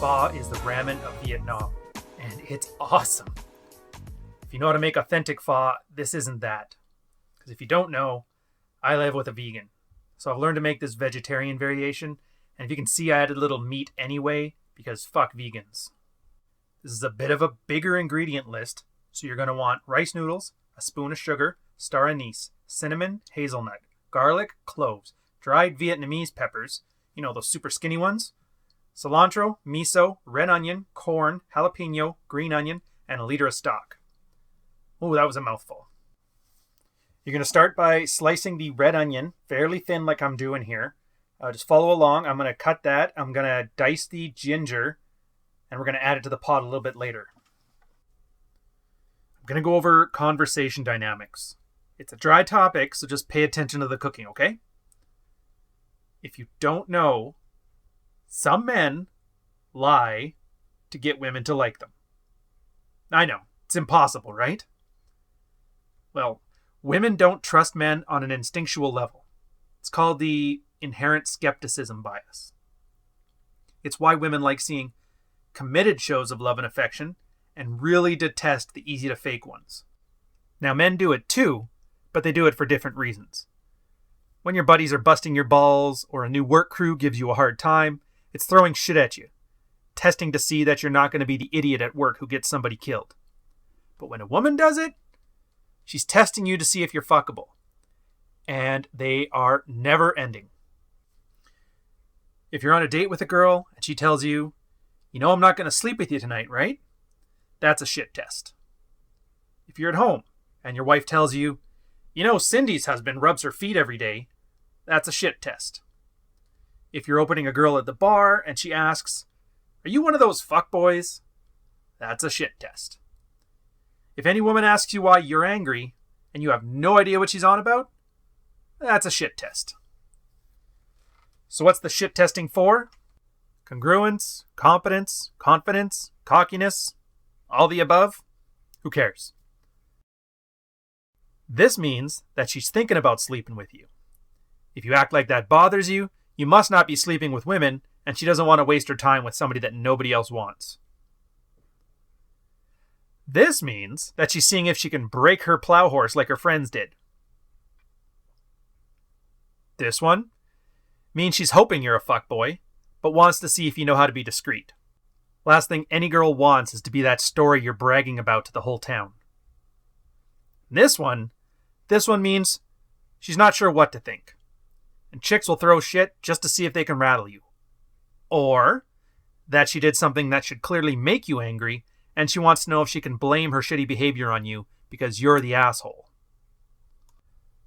Pho is the ramen of Vietnam, and it's awesome. If you know how to make authentic pho, this isn't that. Because if you don't know, I live with a vegan. So I've learned to make this vegetarian variation, and if you can see, I added a little meat anyway, because fuck vegans. This is a bit of a bigger ingredient list, so you're going to want rice noodles, a spoon of sugar, star anise, cinnamon, hazelnut, garlic, cloves, dried Vietnamese peppers, you know, those super skinny ones, cilantro, miso, red onion, corn, jalapeno, green onion, and a liter of stock. Ooh, that was a mouthful. You're going to start by slicing the red onion fairly thin like I'm doing here. Just follow along. I'm going to cut that. I'm going to dice the ginger, and we're going to add it to the pot a little bit later. I'm going to go over conversation dynamics. It's a dry topic, so just pay attention to the cooking, okay? If you don't know, some men lie to get women to like them. I know, it's impossible, right? Well, women don't trust men on an instinctual level. It's called the inherent skepticism bias. It's why women like seeing committed shows of love and affection and really detest the easy-to-fake ones. Now, men do it too, but they do it for different reasons. When your buddies are busting your balls or a new work crew gives you a hard time, it's throwing shit at you, testing to see that you're not going to be the idiot at work who gets somebody killed. But when a woman does it, she's testing you to see if you're fuckable. And they are never ending. If you're on a date with a girl and she tells you, you know I'm not going to sleep with you tonight, right? That's a shit test. If you're at home and your wife tells you, you know Cindy's husband rubs her feet every day, that's a shit test. If you're opening a girl at the bar and she asks, are you one of those fuckboys? That's a shit test. If any woman asks you why you're angry and you have no idea what she's on about, that's a shit test. So what's the shit testing for? Congruence, competence, confidence, cockiness, all the above? Who cares? This means that she's thinking about sleeping with you. If you act like that bothers you, you must not be sleeping with women, and she doesn't want to waste her time with somebody that nobody else wants. This means that she's seeing if she can break her plow horse like her friends did. This one means she's hoping you're a fuckboy, but wants to see if you know how to be discreet. Last thing any girl wants is to be that story you're bragging about to the whole town. This one means she's not sure what to think. And chicks will throw shit just to see if they can rattle you. Or that she did something that should clearly make you angry, and she wants to know if she can blame her shitty behavior on you because you're the asshole.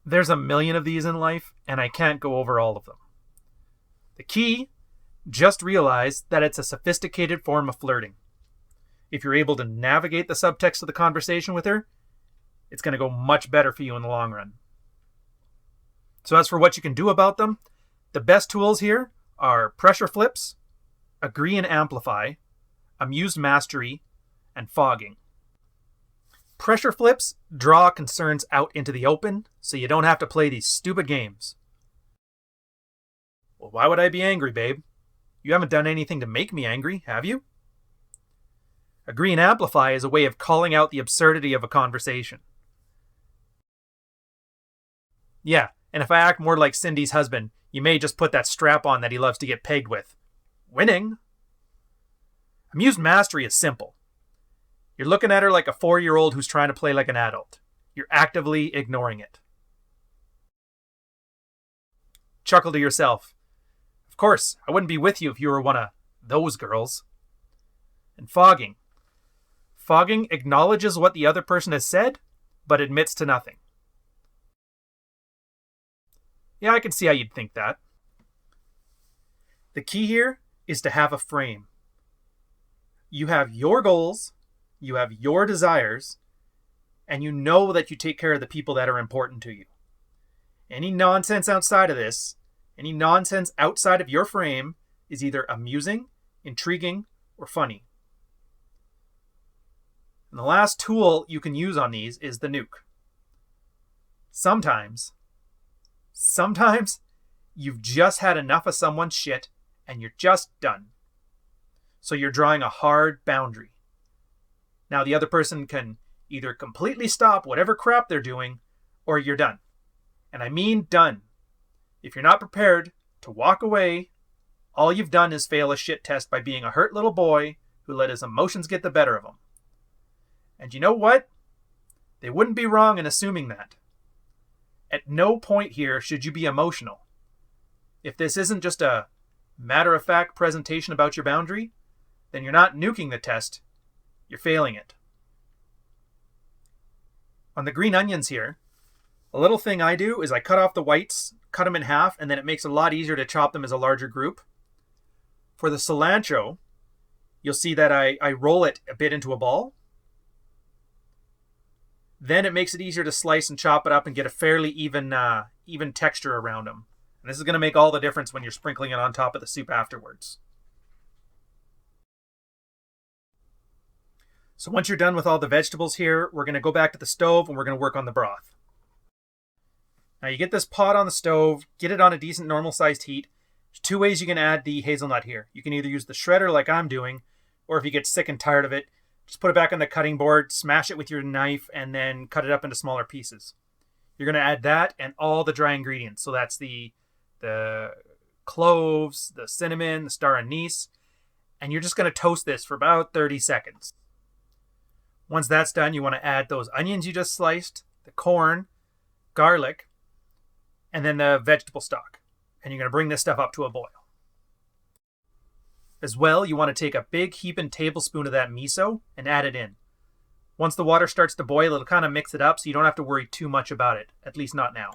There's a million of these in life, and I can't go over all of them. The key, just realize that it's a sophisticated form of flirting. If you're able to navigate the subtext of the conversation with her, it's going to go much better for you in the long run. So as for what you can do about them, the best tools here are pressure flips, agree and amplify, amused mastery, and fogging. Pressure flips draw concerns out into the open, so you don't have to play these stupid games. Well, why would I be angry, babe? You haven't done anything to make me angry, have you? Agree and amplify is a way of calling out the absurdity of a conversation. Yeah, and if I act more like Cindy's husband, you may just put that strap on that he loves to get pegged with. Winning! Amused mastery is simple. You're looking at her like a 4-year-old who's trying to play like an adult. You're actively ignoring it. Chuckle to yourself. Of course, I wouldn't be with you if you were one of those girls. And fogging. Fogging acknowledges what the other person has said, but admits to nothing. Yeah, I can see how you'd think that. The key here is to have a frame. You have your goals, you have your desires, and you know that you take care of the people that are important to you. Any nonsense outside of this, any nonsense outside of your frame is either amusing, intriguing, or funny. And the last tool you can use on these is the nuke. Sometimes you've just had enough of someone's shit and you're just done. So you're drawing a hard boundary. Now the other person can either completely stop whatever crap they're doing, or you're done. And I mean done. If you're not prepared to walk away, all you've done is fail a shit test by being a hurt little boy who let his emotions get the better of him. And you know what? They wouldn't be wrong in assuming that. At no point here should you be emotional. If this isn't just a matter-of-fact presentation about your boundary, then you're not nuking the test, you're failing it. On the green onions here, a little thing I do is I cut off the whites, cut them in half, and then it makes it a lot easier to chop them as a larger group. For the cilantro, you'll see that I roll it a bit into a ball. Then it makes it easier to slice and chop it up and get a fairly even texture around them. And this is going to make all the difference when you're sprinkling it on top of the soup afterwards. So once you're done with all the vegetables here, we're going to go back to the stove and we're going to work on the broth. Now you get this pot on the stove, get it on a decent normal sized heat. There's two ways you can add the hazelnut here. You can either use the shredder like I'm doing, or if you get sick and tired of it, just put it back on the cutting board, smash it with your knife, and then cut it up into smaller pieces. You're going to add that and all the dry ingredients. So that's the cloves, the cinnamon, the star anise, and you're just going to toast this for about 30 seconds. Once that's done, you want to add those onions you just sliced, the corn, garlic, and then the vegetable stock. And you're going to bring this stuff up to a boil. As well, you want to take a big heaping tablespoon of that miso and add it in. Once the water starts to boil, it'll kind of mix it up so you don't have to worry too much about it, at least not now.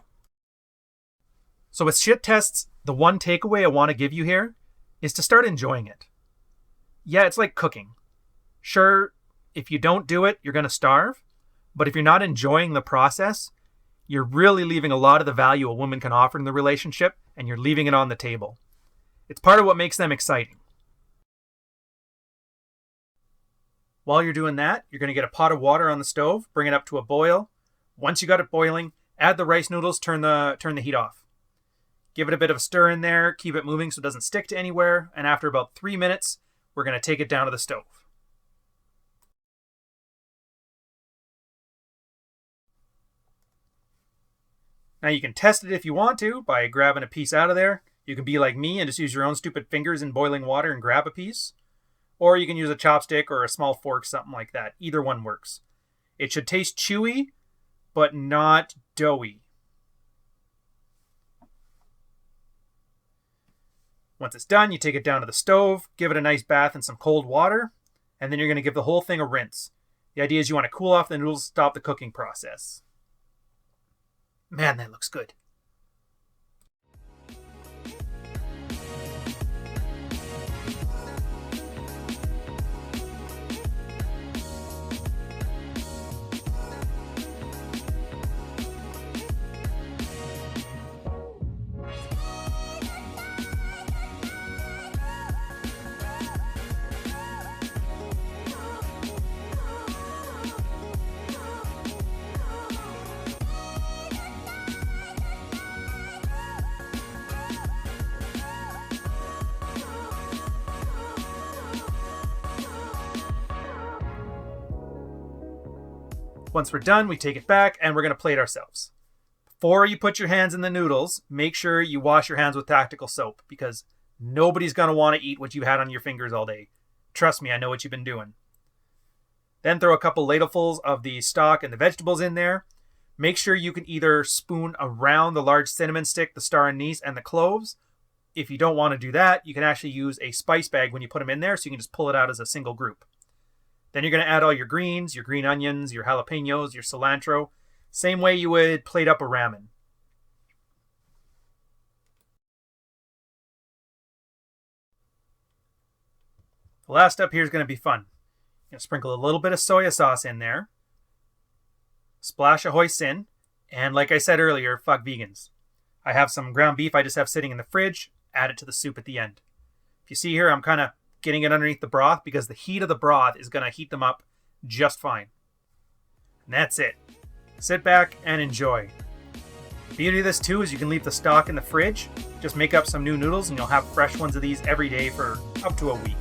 So with shit tests, the one takeaway I want to give you here is to start enjoying it. Yeah, it's like cooking. Sure, if you don't do it, you're going to starve. But if you're not enjoying the process, you're really leaving a lot of the value a woman can offer in the relationship, and you're leaving it on the table. It's part of what makes them exciting. While you're doing that, you're going to get a pot of water on the stove, bring it up to a boil. Once you got it boiling, add the rice noodles, turn the heat off. Give it a bit of a stir in there, keep it moving so it doesn't stick to anywhere, and after about 3 minutes, we're going to take it down to the stove. Now you can test it if you want to by grabbing a piece out of there. You can be like me and just use your own stupid fingers in boiling water and grab a piece. Or you can use a chopstick or a small fork, something like that. Either one works. It should taste chewy, but not doughy. Once it's done, you take it down to the stove, give it a nice bath in some cold water, and then you're going to give the whole thing a rinse. The idea is you want to cool off the noodles, stop the cooking process. Man, that looks good. Once we're done, we take it back and we're going to plate ourselves. Before you put your hands in the noodles, make sure you wash your hands with tactical soap because nobody's going to want to eat what you had on your fingers all day. Trust me, I know what you've been doing. Then throw a couple ladlefuls of the stock and the vegetables in there. Make sure you can either spoon around the large cinnamon stick, the star anise, and the cloves. If you don't want to do that, you can actually use a spice bag when you put them in there so you can just pull it out as a single group. Then you're going to add all your greens, your green onions, your jalapenos, your cilantro. Same way you would plate up a ramen. The last step here is going to be fun. You're going to sprinkle a little bit of soy sauce in there. Splash of hoisin. And like I said earlier, fuck vegans. I have some ground beef I just have sitting in the fridge. Add it to the soup at the end. If you see here, I'm kind of getting it underneath the broth because the heat of the broth is going to heat them up just fine. And that's it. Sit back and enjoy. The beauty of this too is you can leave the stock in the fridge, just make up some new noodles and you'll have fresh ones of these every day for up to a week.